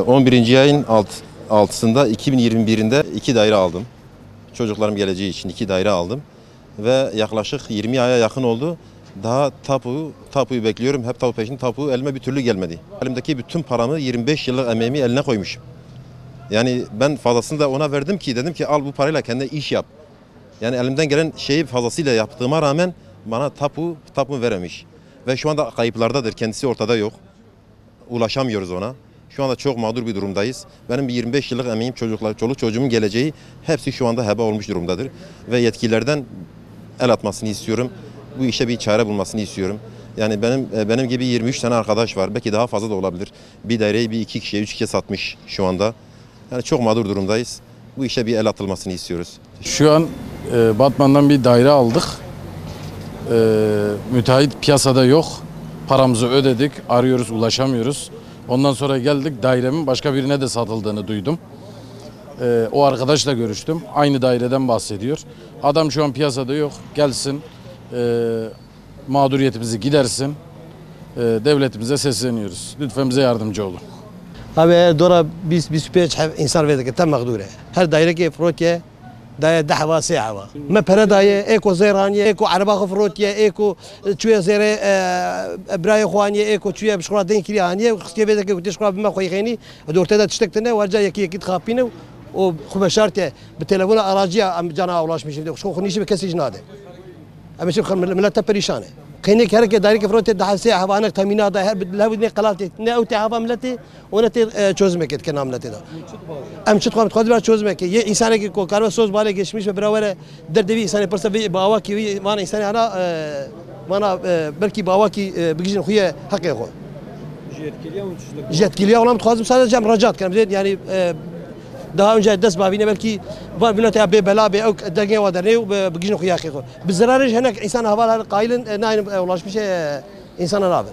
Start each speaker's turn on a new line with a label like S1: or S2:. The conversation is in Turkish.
S1: ...11. ayın 6'sında 2021'inde 2 daire aldım. Çocuklarım geleceği için 2 daire aldım. Ve yaklaşık 20 aya yakın oldu. Daha tapuyu bekliyorum. Hep tapu peşinde. Tapu elime bir türlü gelmedi. Elimdeki bütün paramı, 25 yıllık emeğimi eline koymuşum. Yani ben fazlasını da ona verdim ki, dedim ki al bu parayla kendine iş yap. Yani elimden gelen şeyi fazlasıyla yaptığıma rağmen bana tapu veremiş. Ve şu anda kayıplardadır. Kendisi ortada yok. Ulaşamıyoruz ona. Şu anda çok mağdur bir durumdayız. Benim bir 25 yıllık emeğim, çoluk çocuğumun geleceği hepsi şu anda heba olmuş durumdadır. Ve yetkililerden el atmasını istiyorum. Bu işe bir çare bulmasını istiyorum. Yani benim gibi 23 tane arkadaş var. Belki daha fazla da olabilir. Bir daireyi bir 2 kişiye, 3 kişiye satmış şu anda. Yani çok mağdur durumdayız. Bu işe bir el atılmasını istiyoruz.
S2: Şu an Batman'dan bir daire aldık. Müteahhit piyasada yok. Paramızı ödedik, arıyoruz, ulaşamıyoruz. Ondan sonra geldik, dairemin başka birine de satıldığını duydum. O arkadaşla görüştüm. Aynı daireden bahsediyor. Adam şu an piyasada yok. Gelsin, mağduriyetimizi gidersin. Devletimize sesleniyoruz. Lütfen bize yardımcı olun.
S3: Abi dora biz süpeç insan verdik tam mağdure. Her daire ki frotiye داية دحوة ساعة ما برداية إيكو زيرانية إيكو عربة خفروتية إيكو شوية زيرة براي خوانية إيكو شوية بشكرا دين كريانية وخصية بيتك وتشكرا بما خوي خيني دور تدا تشتكتنا ورجع يكي تخابينه وخبشارته بالتليفون أراجيها أم جانا أولاش مش بدي شو خنيش بكسي جناده أما شوف ملته بريشانة خيني كهرك دايرك فروتي دحوة ساعة وأنا تامينات ده لا بدني قلالتي نأو تعبا ملتي ونتي çözmek et kenam mlete da am çıt qamet qadra çözmek ye insana ki ko karva söz bale geçmiş ve beraber derdevi insana persa ve bawa ki mana insana ana mana belki bawa ki bigijin xuya hakkı xo jetkiliya olam txazım sadece racat kanım yani daha önce ders babine belki var millet be bela be ok derge ve derne bigijin xuya xo bizararı henek insan havalar qailin nayn ulaşmış insana rabe